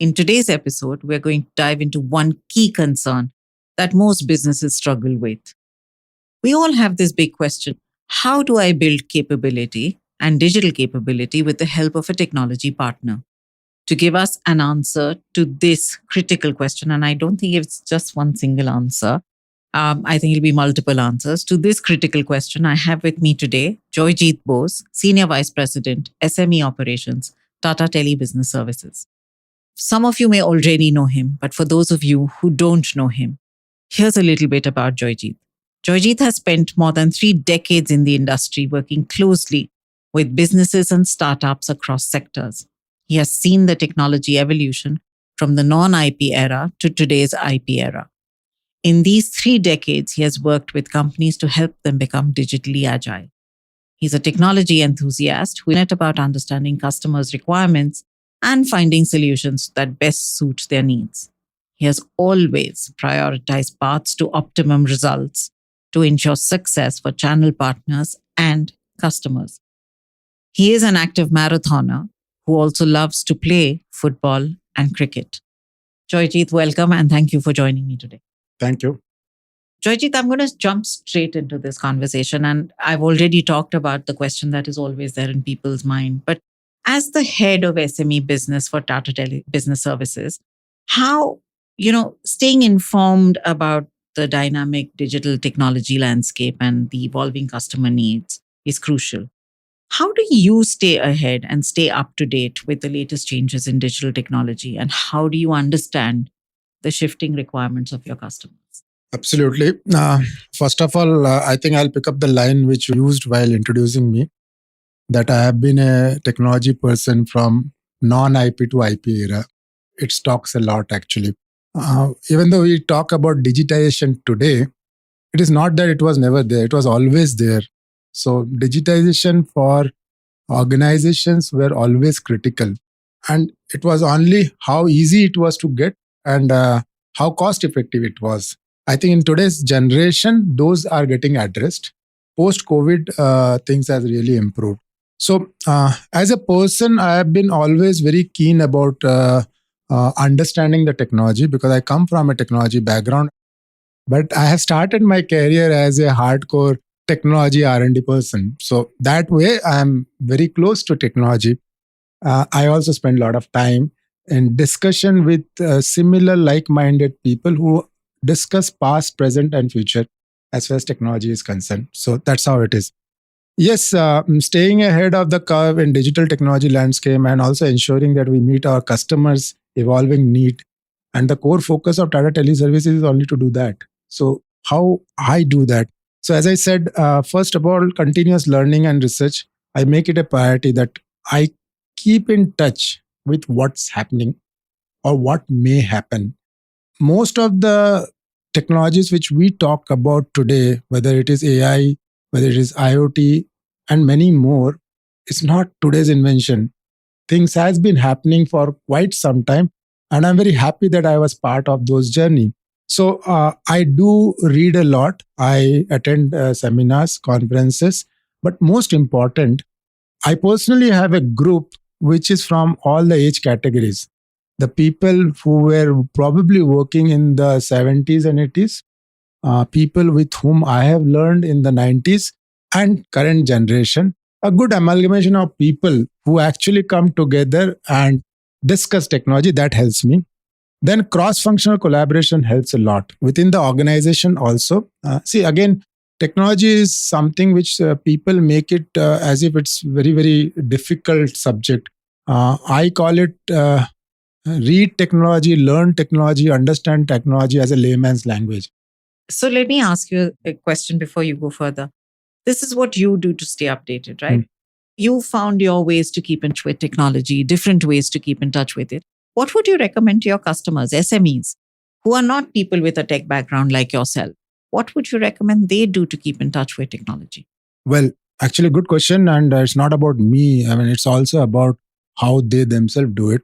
In today's episode, we're going to dive into one key concern that most businesses struggle with. We all have this big question: how do I build capability and digital capability with the help of a technology partner? To give us an answer to this critical question, and I don't think it's just one single answer, I think it'll be multiple answers to this critical question. I have with me today Joyjeet Bose, Senior Vice President, SME Operations, Tata Tele Business Services. Some of you may already know him, but for those of you who don't know him, here's a little bit about Joyjeet. Joyjeet has spent more than 3 decades in the industry working closely with businesses and startups across sectors. He has seen the technology evolution from the non-IP era to today's IP era. In these 3 decades, he has worked with companies to help them become digitally agile. He's a technology enthusiast who is passionate about understanding customers' requirements and finding solutions that best suit their needs. He has always prioritized paths to optimum results to ensure success for channel partners and customers. He is an active marathoner who also loves to play football and cricket. Joyjeet, welcome and thank you for joining me today. Thank you. Joyjeet, I'm going to jump straight into this conversation. And I've already talked about the question that is always there in people's mind. But as the head of SME business for Tata Tele Business Services, how, staying informed about the dynamic digital technology landscape and the evolving customer needs is crucial. How do you stay ahead and stay up to date with the latest changes in digital technology? And how do you understand the shifting requirements of your customers? Absolutely. First of all, I think I'll pick up the line which you used while introducing me, that I have been a technology person from non-IP to IP era. It talks a lot, actually. Even though we talk about digitization today, it is not that it was never there. It was always there. So digitization for organizations were always critical. And it was only how easy it was to get and how cost effective it was. I think in today's generation, those are getting addressed. Post-COVID, things has really improved. So as a person, I have been always very keen about understanding the technology because I come from a technology background. But I have started my career as a hardcore technology R&D person. So that way, I am very close to technology. I also spend a lot of time in discussion with similar like-minded people who discuss past, present, and future as far as technology is concerned. So that's how it is. Yes, staying ahead of the curve in digital technology landscape and also ensuring that we meet our customers' evolving need. And the core focus of Tata Tele Services is only to do that. So how I do that? So as I said, first of all, continuous learning and research, I make it a priority that I keep in touch with what's happening or what may happen. Most of the technologies which we talk about today, whether it is AI, whether it is IoT, and many more, it's not today's invention. Things has been happening for quite some time, and I'm very happy that I was part of those journey. So I do read a lot. I attend seminars, conferences, but most important, I personally have a group which is from all the age categories. The people who were probably working in the 70s and 80s, people with whom I have learned in the 90s and current generation, a good amalgamation of people who actually come together and discuss technology. That helps me. Then cross-functional collaboration helps a lot within the organization also. See, again, technology is something which people make it as if it's very, very difficult subject. I call it read technology, learn technology, understand technology as a layman's language. So let me ask you a question before you go further. This is what you do to stay updated, right? You found your ways to keep in touch with technology, different ways to keep in touch with it. What would you recommend to your customers, SMEs, who are not people with a tech background like yourself? What would you recommend they do to keep in touch with technology? Well, actually, good question. And it's not about me. I mean, it's also about how they themselves do it.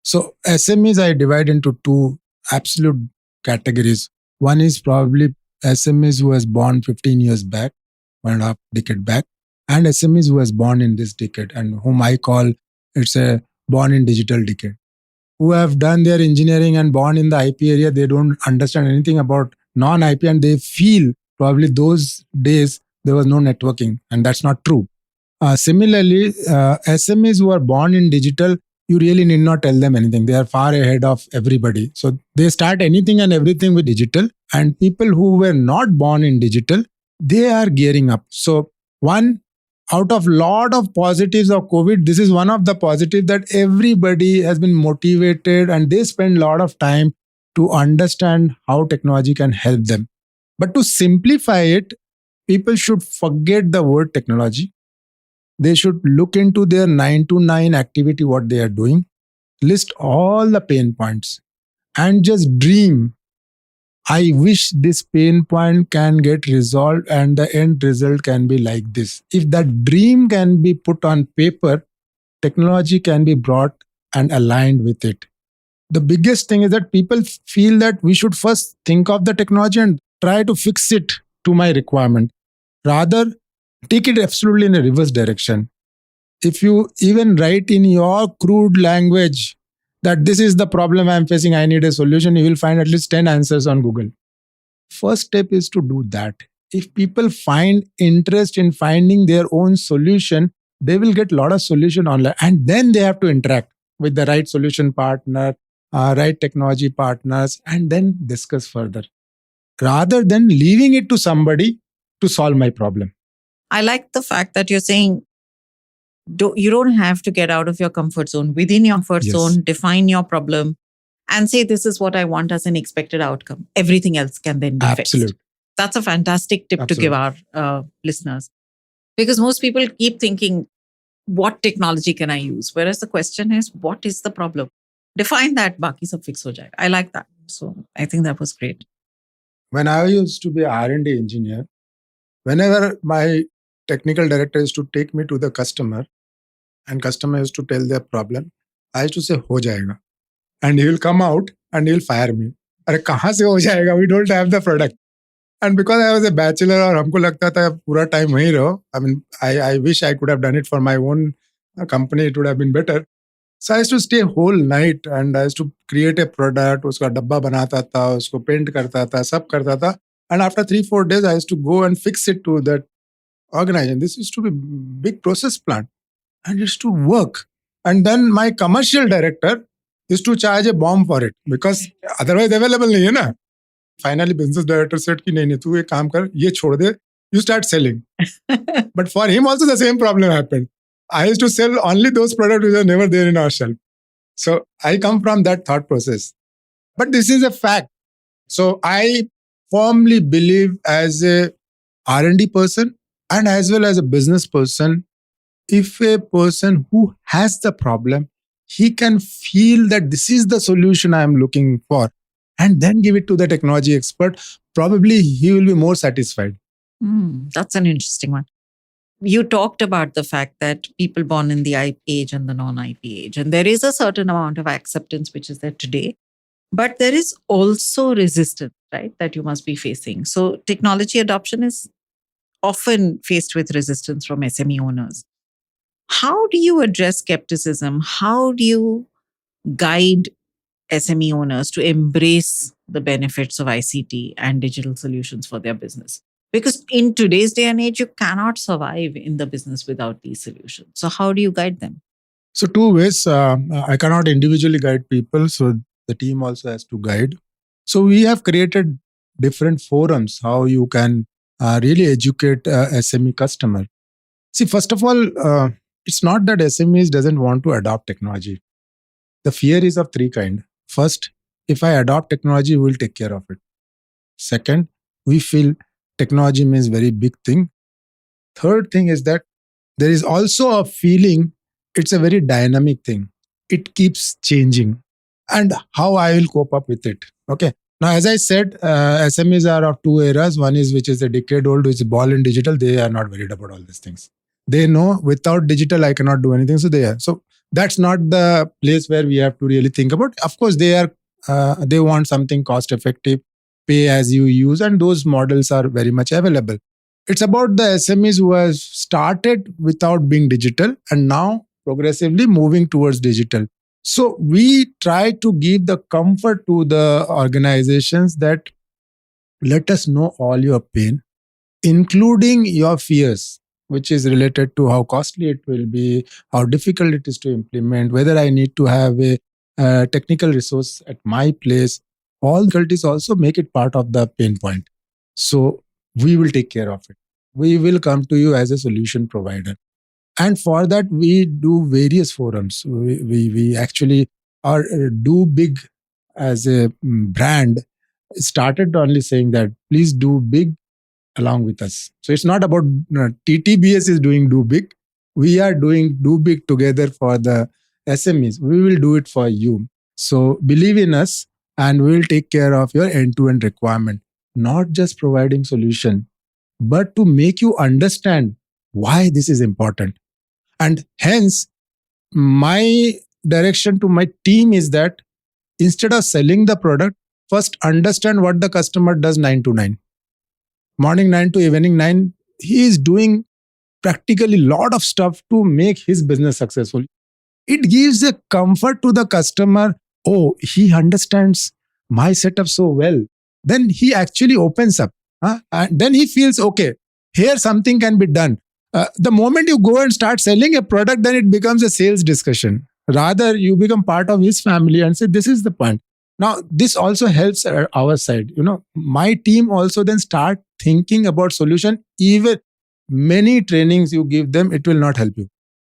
So SMEs, I divide into 2 absolute categories. One is probably SMEs who was born 15 years back, 1.5 decade back, and SMEs who was born in this decade and whom I call it's a born in digital decade. who have done their engineering and born in the IP area, they don't understand anything about non-IP, and they feel probably those days there was no networking, and that's not true. Similarly, SMEs who are born in digital, you really need not tell them anything. They are far ahead of everybody. So they start anything and everything with digital. And people who were not born in digital, they are gearing up. So one out of lot of positives of COVID, this is one of the positives that everybody has been motivated and they spend a lot of time to understand how technology can help them. But to simplify it, people should forget the word technology. They should look into their 9 to 9 activity, what they are doing, list all the pain points, and just dream. I wish this pain point can get resolved and the end result can be like this. If that dream can be put on paper, technology can be brought and aligned with it. The biggest thing is that people feel that we should first think of the technology and try to fix it to my requirement. Rather, take it absolutely in a reverse direction. If you even write in your crude language that this is the problem I'm facing, I need a solution, you will find at least 10 answers on Google. First step is to do that. If people find interest in finding their own solution, they will get a lot of solution online, and then they have to interact with the right solution partner, right technology partners, and then discuss further, rather than leaving it to somebody to solve my problem. I like the fact that you're saying you don't have to get out of your comfort zone. Within your comfort zone, define your problem and say, this is what I want as an expected outcome. Everything else can then be fixed. That's a fantastic tip to give our listeners. Because most people keep thinking, what technology can I use? Whereas the question is, what is the problem? Define that, baki sab fix ho jayega. I like that. So I think that was great. When I used to be an R&D engineer, whenever my technical director used to take me to the customer and customer used to tell their problem, I used to say, ho jayega. And he will come out and he will fire me. Arre, kahan se ho jayega? We don't have the product. And because I was a bachelor और हमको लगता था पूरा time वहीं रहो, I mean, I wish I could have done it for my own company. It would have been better. So I used to stay whole night and I used to create a product. उसका डब्बा बनाता था, उसको paint करता था, सब करता था. And after 3-4 days, I used to go and fix it to that organization. This used to be big process plant and it used to work. And then my commercial director used to charge a bomb for it because otherwise available नहीं है ना. Finally, business director said कि नहीं तू एक काम कर, ये छोड़ दे, you start selling. But for him also the same problem happened. I used to sell only those products which are never there in our shelf. So I come from that thought process. But this is a fact. So I firmly believe as a R&D person and as well as a business person, if a person who has the problem, he can feel that this is the solution I am looking for and then give it to the technology expert, probably he will be more satisfied. That's an interesting one. You talked about the fact that people born in the IP age and the non-IP age, and there is a certain amount of acceptance which is there today, but there is also resistance, right, that you must be facing. So technology adoption is often faced with resistance from SME owners. How do you address skepticism? How do you guide SME owners to embrace the benefits of ICT and digital solutions for their business? Because in today's day and age, you cannot survive in the business without these solutions. So how do you guide them? So 2 ways. I cannot individually guide people. So the team also has to guide. So we have created different forums, how you can really educate SME customer. See, first of all, it's not that SMEs doesn't want to adopt technology. The fear is of 3 kinds. First, if I adopt technology, we will take care of it. Second, we feel technology means very big thing. Third thing is that there is also a feeling it's a very dynamic thing. It keeps changing. And how I will cope up with it. Okay. Now, as I said, SMEs are of 2 eras. One is which is a decade old, which is born in digital. They are not worried about all these things. They know without digital, I cannot do anything. So they are. So that's not the place where we have to really think about. Of course, they want something cost effective, pay as you use, and those models are very much available. It's about the SMEs who have started without being digital and now progressively moving towards digital. So we try to give the comfort to the organizations that let us know all your pain, including your fears, which is related to how costly it will be, how difficult it is to implement, whether I need to have a technical resource at my place. All difficulties also make it part of the pain point. So we will take care of it. We will come to you as a solution provider. And for that, we do various forums. We actually are do big as a brand started only saying that please do big along with us. So it's not about TTBS is doing do big. We are doing do big together for the SMEs. We will do it for you. So believe in us and we will take care of your end-to-end requirement, not just providing solution, but to make you understand why this is important. And hence, my direction to my team is that instead of selling the product, first understand what the customer does 9 to 9. Morning 9 to evening 9, he is doing practically a lot of stuff to make his business successful. It gives a comfort to the customer. Oh, he understands my setup so well. Then he actually opens up. And then he feels, okay, here something can be done. The moment you go and start selling a product, then it becomes a sales discussion. Rather, you become part of his family and say, this is the point. Now, this also helps our side. My team also then start thinking about solution. Even many trainings you give them, it will not help you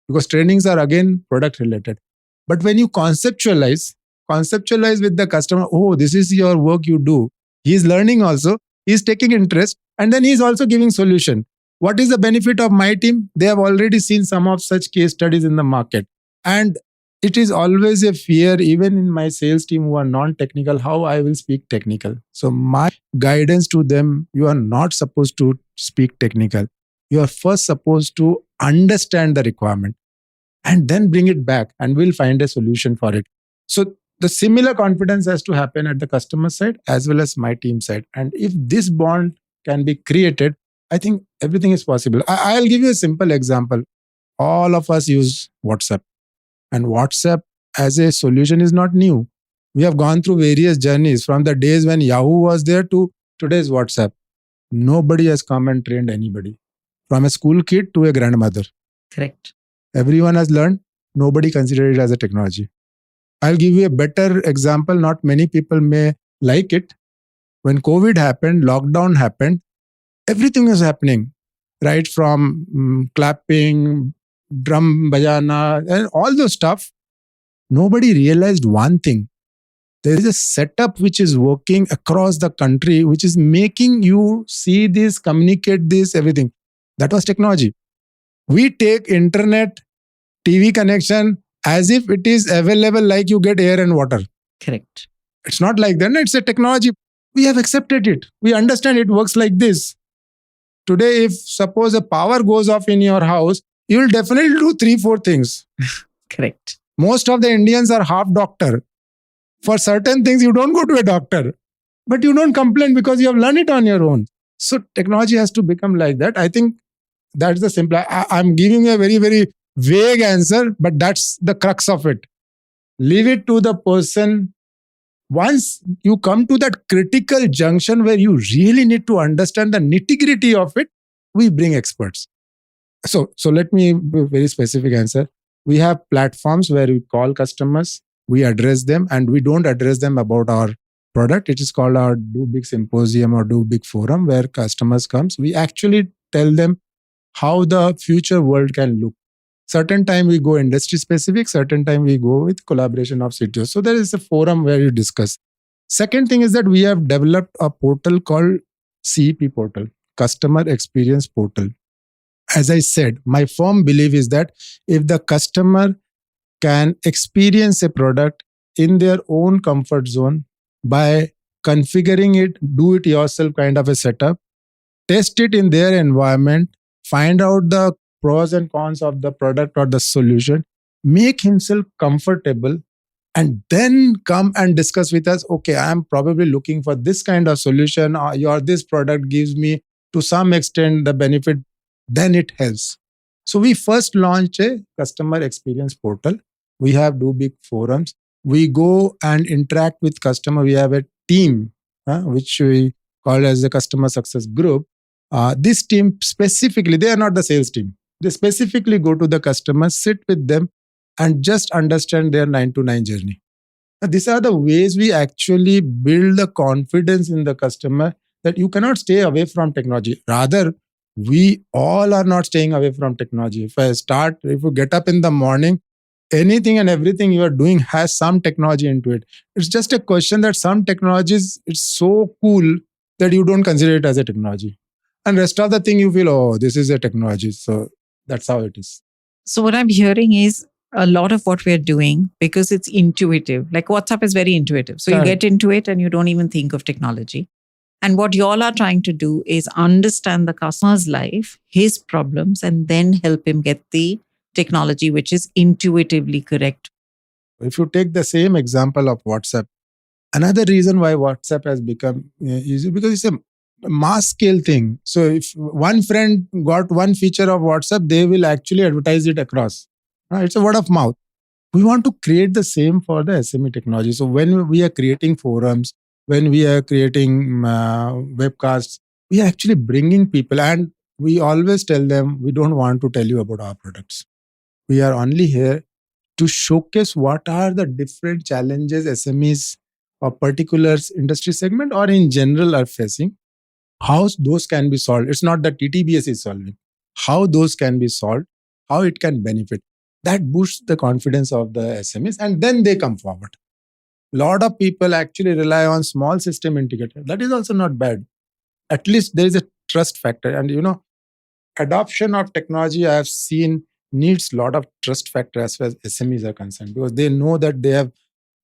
because trainings are again product related. But when you conceptualize with the customer, oh, this is your work you do. He's learning also. He's taking interest, and then he's also giving solution. What is the benefit of my team? They have already seen some of such case studies in the market, and it is always a fear, even in my sales team who are non-technical, how I will speak technical. So my guidance to them, you are not supposed to speak technical. You are first supposed to understand the requirement and then bring it back and we'll find a solution for it. So the similar confidence has to happen at the customer side as well as my team side. And if this bond can be created, I think everything is possible. I'll give you a simple example. All of us use WhatsApp. And WhatsApp as a solution is not new. We have gone through various journeys from the days when Yahoo was there to today's WhatsApp. Nobody has come and trained anybody. From a school kid to a grandmother. Correct. Everyone has learned. Nobody considered it as a technology. I'll give you a better example. Not many people may like it. When COVID happened, lockdown happened, everything was happening. Right from clapping, drum bajana, and all those stuff. Nobody realized one thing. There is a setup which is working across the country, which is making you see this, communicate this, everything. That was technology. We take internet, TV connection as if it is available like you get air and water. Correct. It's not like that. It's a technology. We have accepted it. We understand it works like this. Today, if suppose a power goes off in your house, you will definitely do 3-4 things. Correct. Most of the Indians are half doctor. For certain things, you don't go to a doctor, but you don't complain because you have learned it on your own. So technology has to become like that. I think that's the simple. I'm giving a very, very vague answer, but that's the crux of it. Leave it to the person. Once you come to that critical junction where you really need to understand the nitty-gritty of it, we bring experts. So let me be a very specific answer. We have platforms where we call customers, we address them, and we don't address them about our product. It is called our Do Big Symposium or Do Big Forum, where customers comes. We actually tell them how the future world can look. Certain time we go industry specific, certain time we go with collaboration of CTOs. So there is a forum where you discuss. Second thing is that we have developed a portal called CEP portal, Customer Experience Portal. As I said, my firm belief is that if the customer can experience a product in their own comfort zone by configuring it, do it yourself kind of a setup, test it in their environment, find out the pros and cons of the product or the solution, make himself comfortable, and then come and discuss with us, okay, I'm probably looking for this kind of solution, or this product gives me to some extent the benefit, then it helps. So we first launched a customer experience portal. We have do big forums. We go and interact with customer. We have a team, which we call as the customer success group. This team specifically, they are not the sales team. They specifically go to the customers, sit with them, and just understand their 9 to 9 journey. These are the ways we actually build the confidence in the customer that you cannot stay away from technology. Rather, we all are not staying away from technology. If you get up in the morning, anything and everything you are doing has some technology into it. It's just a question that some technologies, it's so cool that you don't consider it as a technology. And rest of the thing you feel, oh, this is a technology. So that's how it is. So, what I'm hearing is a lot of what we're doing because it's intuitive. Like WhatsApp is very intuitive. So, you Correct. get into it and you don't even think of technology. And what y'all are trying to do is understand the customer's life, his problems, and then help him get the technology which is intuitively correct. If you take the same example of WhatsApp, another reason why WhatsApp has become easy because it's a mass scale thing. So if one friend got one feature of WhatsApp, they will actually advertise it across. It's a word of mouth. We want to create the same for the SME technology. So when we are creating forums, when we are creating webcasts, we are actually bringing people, and we always tell them we don't want to tell you about our products. We are only here to showcase what are the different challenges SMEs or particular industry segment or in general are facing, how those can be solved. It's not that TTBS is solving, how those can be solved, how it can benefit. That boosts the confidence of the SMEs and then they come forward. A lot of people actually rely on small system integrator. That is also not bad. At least there is a trust factor. And adoption of technology I have seen needs a lot of trust factor as far as SMEs are concerned because they know that they have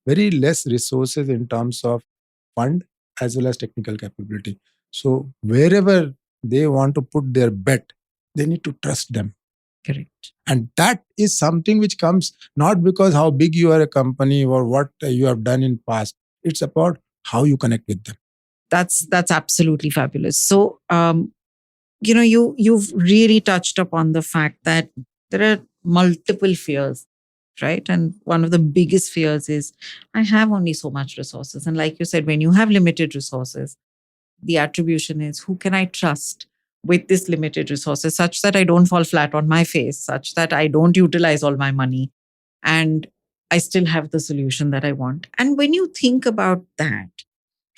very less resources in terms of fund as well as technical capability. So wherever they want to put their bet, they need to trust them. Correct. And that is something which comes not because how big you are a company or what you have done in past. It's about how you connect with them. That's absolutely fabulous. So, you've really touched upon the fact that there are multiple fears, right? And one of the biggest fears is I have only so much resources. And like you said, when you have limited resources, the attribution is who can I trust with this limited resources such that I don't fall flat on my face, such that I don't utilize all my money and I still have the solution that I want. And when you think about that,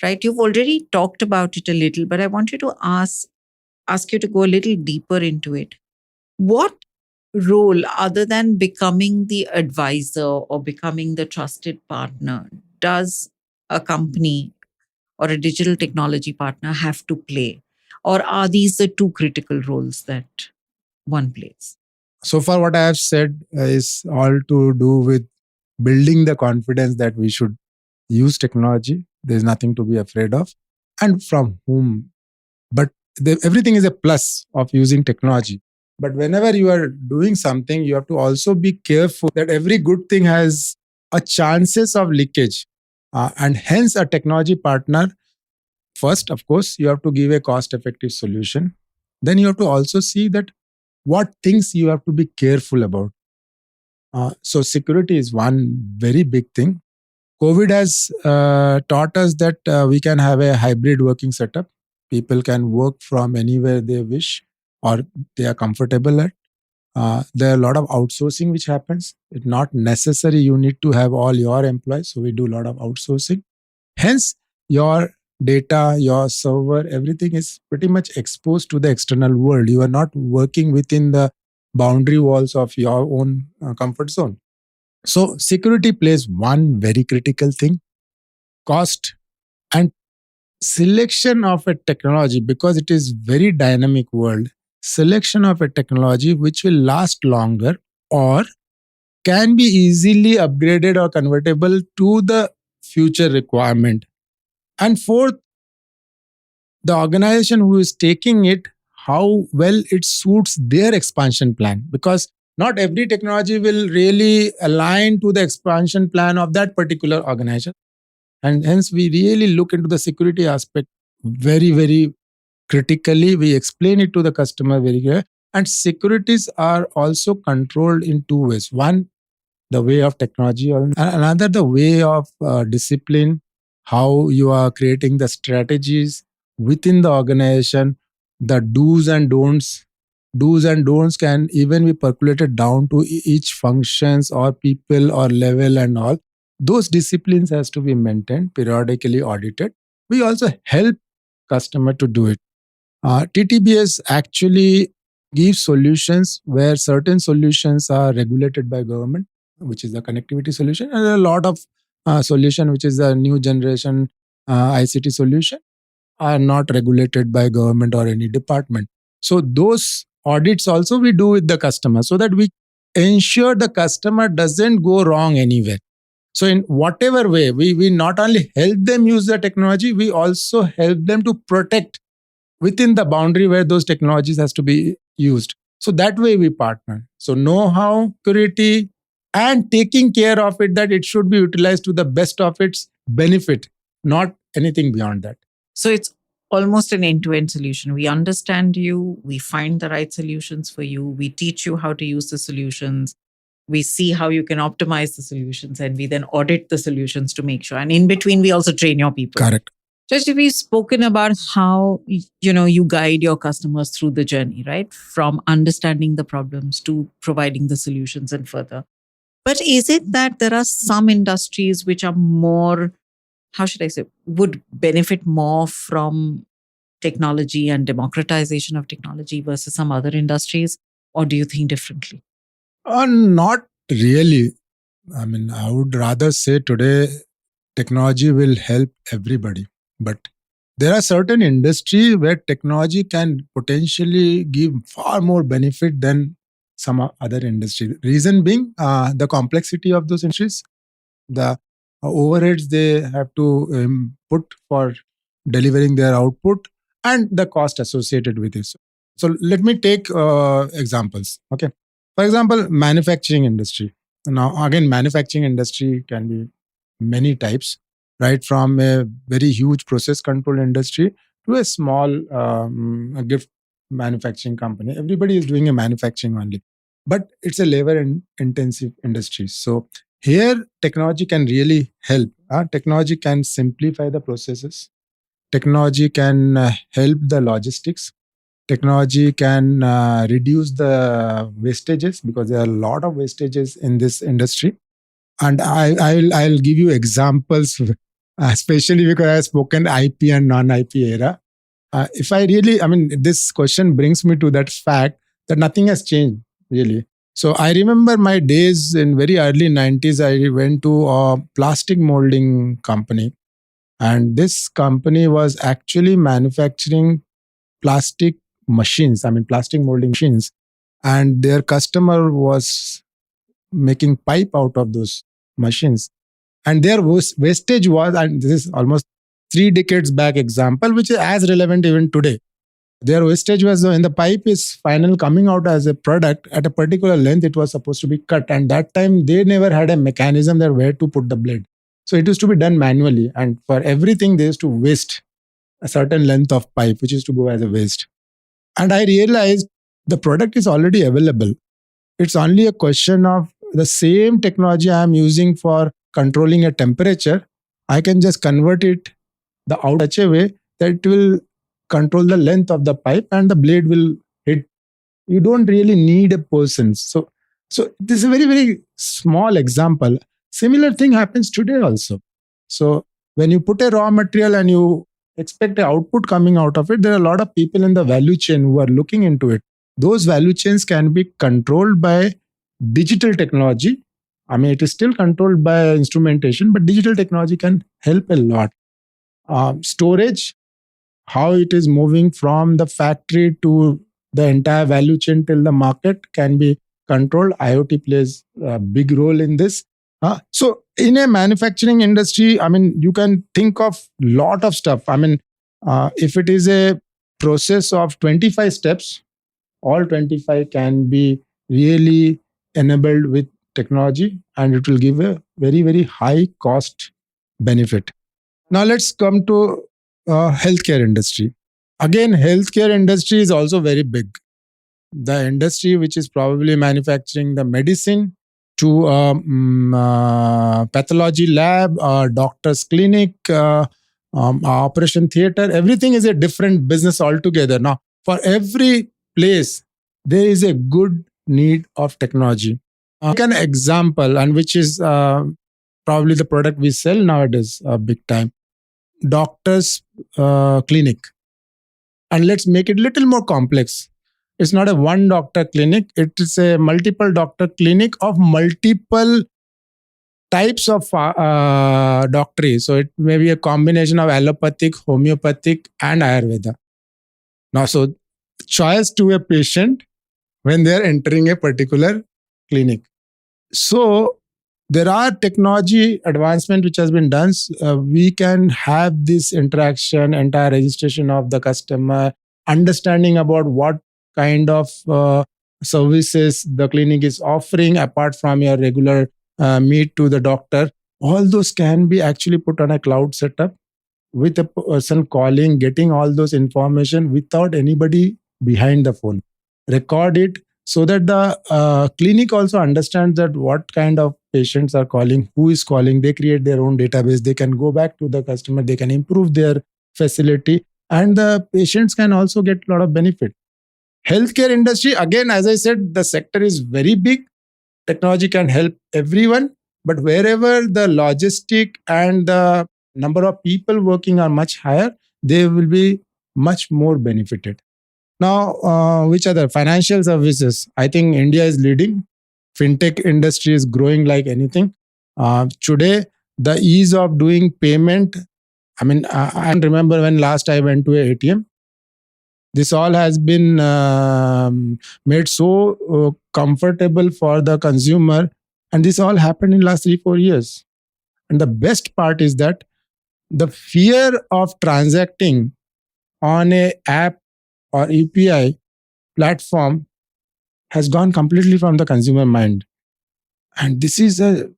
right, you've already talked about it a little, but I want you to ask you to go a little deeper into it. What role, other than becoming the advisor or becoming the trusted partner, does a company or a digital technology partner have to play? Or are these the two critical roles that one plays? So far, what I have said is all to do with building the confidence that we should use technology. There's nothing to be afraid of. And from whom? But everything is a plus of using technology. But whenever you are doing something, you have to also be careful that every good thing has a chances of leakage. And hence, a technology partner, first, of course, you have to give a cost effective solution. Then you have to also see that what things you have to be careful about. So security is one very big thing. COVID has taught us that we can have a hybrid working setup. People can work from anywhere they wish or they are comfortable at. There are a lot of outsourcing which happens. It's not necessary you need to have all your employees. So we do a lot of outsourcing. Hence, your data, your server, everything is pretty much exposed to the external world. You are not working within the boundary walls of your own comfort zone. So security plays one very critical thing, cost and selection of a technology, because it is very dynamic world. Selection of a technology which will last longer or can be easily upgraded or convertible to the future requirement. And fourth, the organization who is taking it, how well it suits their expansion plan, because not every technology will really align to the expansion plan of that particular organization. And hence we really look into the security aspect very, very critically. We explain it to the customer very clear. And securities are also controlled in two ways. One, the way of technology, or another the way of discipline, how you are creating the strategies within the organization, the do's and don'ts can even be percolated down to each functions or people or level and all. Those disciplines has to be maintained, periodically audited. We also help customer to do it. TTBS actually gives solutions where certain solutions are regulated by government, which is the connectivity solution, and a lot of solution, which is the new generation ICT solution, are not regulated by government or any department. So those audits also we do with the customer so that we ensure the customer doesn't go wrong anywhere. So in whatever way, we not only help them use the technology, we also help them to protect within the boundary where those technologies has to be used. So that way we partner. So know-how, security, and taking care of it that it should be utilized to the best of its benefit, not anything beyond that. So it's almost an end-to-end solution. We understand you, we find the right solutions for you, we teach you how to use the solutions, we see how you can optimize the solutions, and we then audit the solutions to make sure. And in between, we also train your people. Correct. Joyjeet, we've spoken about how you guide your customers through the journey, right? From understanding the problems to providing the solutions and further. But is it that there are some industries which are more, how should I say, would benefit more from technology and democratization of technology versus some other industries? Or do you think differently? Not really. I mean, I would rather say today technology will help everybody. But there are certain industries where technology can potentially give far more benefit than some other industry. Reason being, the complexity of those industries, the overheads they have to put for delivering their output, and the cost associated with it. So let me take examples. Okay, for example, manufacturing industry. Now, again, manufacturing industry can be many types, right? From a very huge process control industry to a small a gift manufacturing company. Everybody is doing a manufacturing only, but it's a labor intensive industry. So here, technology can really help. Technology can simplify the processes. Technology can help the logistics. Technology can reduce the wastages because there are a lot of wastages in this industry. And I'll give you examples, especially because I've spoken IP and non-IP era. If I really, I mean, this question brings me to that fact that nothing has changed really. So I remember my days in very early 90s. I went to a plastic molding company, and this company was actually manufacturing plastic machines. I mean, plastic molding machines, and their customer was making pipe out of those machines, and their wastage was, and this is almost 3 decades back example, which is as relevant even today. Their wastage was when the pipe is final coming out as a product at a particular length, it was supposed to be cut. And that time they never had a mechanism there where to put the blade. So it used to be done manually. And for everything, they used to waste a certain length of pipe, which is to go as a waste. And I realized the product is already available. It's only a question of the same technology I'm using for controlling a temperature. I can just convert it the out such a way that it will control the length of the pipe and the blade will hit. You don't really need a person. So this is a very, very small example. Similar thing happens today also. So when you put a raw material and you expect an output coming out of it, there are a lot of people in the value chain who are looking into it. Those value chains can be controlled by digital technology. I mean, it is still controlled by instrumentation, but digital technology can help a lot. Storage, how it is moving from the factory to the entire value chain till the market can be controlled. IoT plays a big role in this. So in a manufacturing industry, I mean, you can think of lot of stuff. I mean, if it is a process of 25 steps, all 25 can be really enabled with technology, and it will give a very, very high cost benefit. Now let's come to healthcare industry. Again, healthcare industry is also very big. The industry which is probably manufacturing the medicine to a pathology lab, a doctor's clinic, operation theater. Everything is a different business altogether. Now, for every place, there is a good need of technology. Take an example, and which is probably the product we sell nowadays, big time. Doctor's clinic. And let's make it a little more complex. It's not a one doctor clinic, it is a multiple doctor clinic of multiple types of doctory. So it may be a combination of allopathic, homeopathic, and Ayurveda. Now, so choice to a patient when they are entering a particular clinic. So there are technology advancement which has been done. We can have this interaction, entire registration of the customer, understanding about what kind of services the clinic is offering apart from your regular meet to the doctor. All those can be actually put on a cloud setup with a person calling, getting all those information without anybody behind the phone. Record it so that the clinic also understands that what kind of patients are calling, who is calling. They create their own database. They can go back to the customer. They can improve their facility, and the patients can also get a lot of benefit. Healthcare industry, again, as I said, the sector is very big. Technology can help everyone, but wherever the logistic and the number of people working are much higher, they will be much more benefited. Now, which other financial services? I think India is leading. Fintech industry is growing like anything. Today, the ease of doing payment. I mean, I remember when last I went to a ATM. This all has been made so comfortable for the consumer, and this all happened in last 3-4 years. And the best part is that the fear of transacting on a app or API platform has gone completely from the consumer mind. And this is a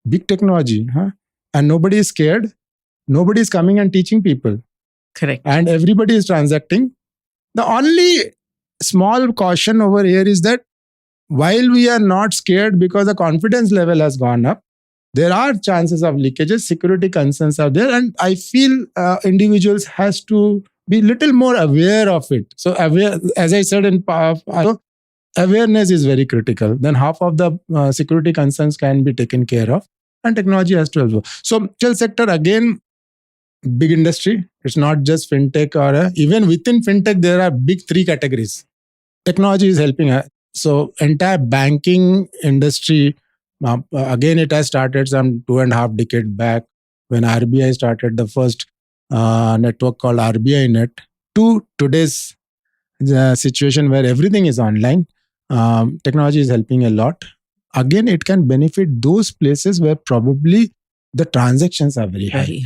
big technology, huh? And nobody is scared. Nobody is coming and teaching people. Correct. And everybody is transacting. The only small caution over here is that while we are not scared because the confidence level has gone up, there are chances of leakages, security concerns are there, and I feel individuals has to be little more aware of it. So aware, as I said in awareness is very critical. Then half of the security concerns can be taken care of, and technology has to help. So financial sector, again, big industry. It's not just fintech, or even within fintech there are big 3 categories. Technology is helping. So entire banking industry, again, it has started some 2.5 decades back when RBI started the first network called RBI Net, to today's situation where everything is online. Technology is helping a lot. Again, it can benefit those places where probably the transactions are very high.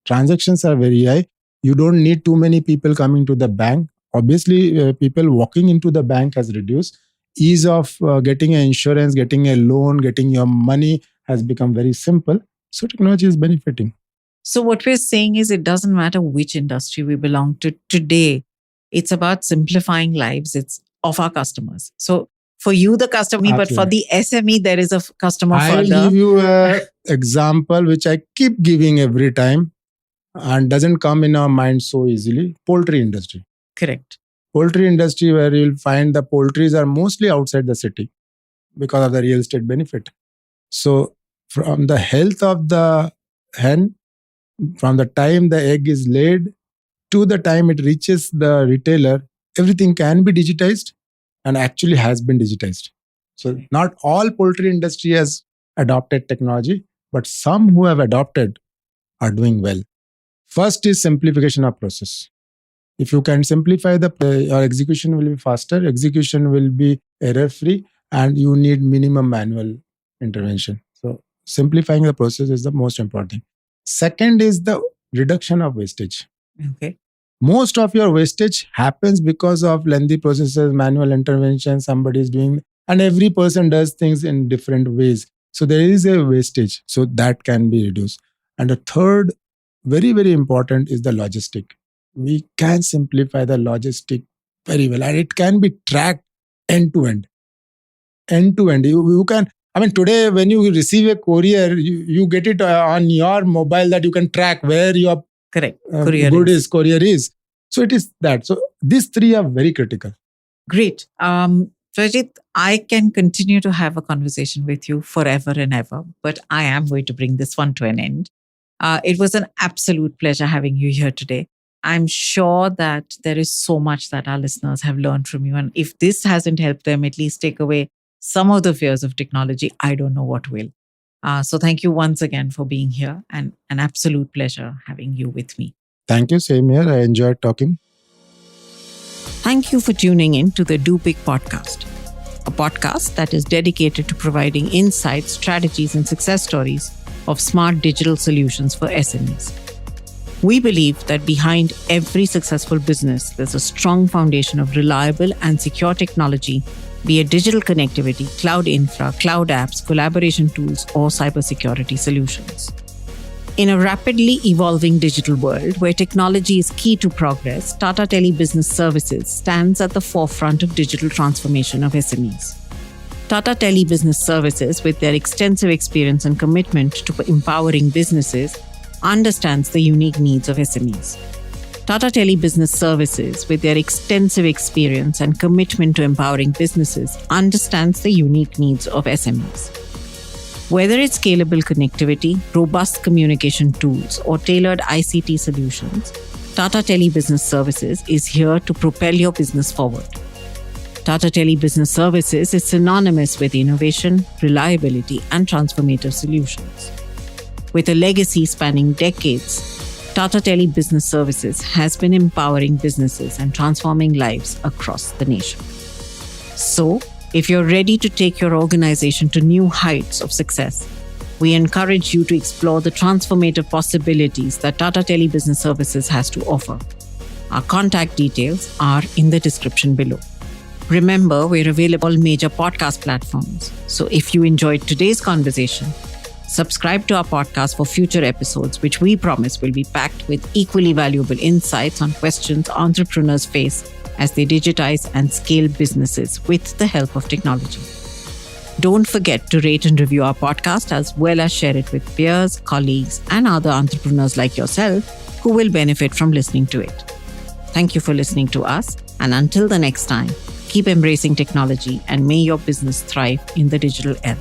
Transactions are very high. You don't need too many people coming to the bank. Obviously, people walking into the bank has reduced. Ease of getting an insurance, getting a loan, getting your money has become very simple. So technology is benefiting. So what we're saying is it doesn't matter which industry we belong to today. It's about simplifying lives. It's of our customers. So for you, the customer, but for the SME, there is a customer I'll further. give you an example which I keep giving every time and doesn't come in our mind so easily. Poultry industry. Correct. Poultry industry, where you'll find the poultries are mostly outside the city because of the real estate benefit. So from the health of the hen, from the time the egg is laid to the time it reaches the retailer, everything can be digitized and actually has been digitized. So not all poultry industry has adopted technology, but some who have adopted are doing well. First is simplification of process. If you can simplify your execution will be faster, execution will be error free, and you need minimum manual intervention. So simplifying the process is the most important thing. Second is the reduction of wastage. Okay. Most of your wastage happens because of lengthy processes, manual intervention, somebody is doing, and every person does things in different ways. So there is a wastage. So that can be reduced. And the third, very, very important, is the logistic. We can simplify the logistic very well, and it can be tracked end to end. End to end. You can I mean, today when you receive a courier, you get it on your mobile that you can track where your Correct. courier is. So it is that. So these three are very critical. Great. Joyjeet, I can continue to have a conversation with you forever and ever, but I am going to bring this one to an end. It was an absolute pleasure having you here today. I'm sure that there is so much that our listeners have learned from you. And if this hasn't helped them at least take away some of the fears of technology, I don't know what will. So thank you once again for being here, and an absolute pleasure having you with me. Thank you. Same here. I enjoyed talking. Thank you for tuning in to the Do Big podcast, a podcast that is dedicated to providing insights, strategies, and success stories of smart digital solutions for SMEs. We believe that behind every successful business, there's a strong foundation of reliable and secure technology, be it digital connectivity, cloud infra, cloud apps, collaboration tools, or cybersecurity solutions. In a rapidly evolving digital world where technology is key to progress, Tata Tele Business Services stands at the forefront of digital transformation of SMEs. Tata Tele Business Services, with their extensive experience and commitment to empowering businesses, understands the unique needs of SMEs. Tata Tele Business Services, with their extensive experience and commitment to empowering businesses, understands the unique needs of SMEs. Whether it's scalable connectivity, robust communication tools, or tailored ICT solutions, Tata Tele Business Services is here to propel your business forward. Tata Tele Business Services is synonymous with innovation, reliability, and transformative solutions. With a legacy spanning decades, Tata Tele Business Services has been empowering businesses and transforming lives across the nation. So, if you're ready to take your organization to new heights of success, we encourage you to explore the transformative possibilities that Tata Tele Business Services has to offer. Our contact details are in the description below. Remember, we're available on all major podcast platforms. So if you enjoyed today's conversation, subscribe to our podcast for future episodes, which we promise will be packed with equally valuable insights on questions entrepreneurs face as they digitize and scale businesses with the help of technology. Don't forget to rate and review our podcast, as well as share it with peers, colleagues, and other entrepreneurs like yourself who will benefit from listening to it. Thank you for listening to us, and until the next time, keep embracing technology and may your business thrive in the digital era.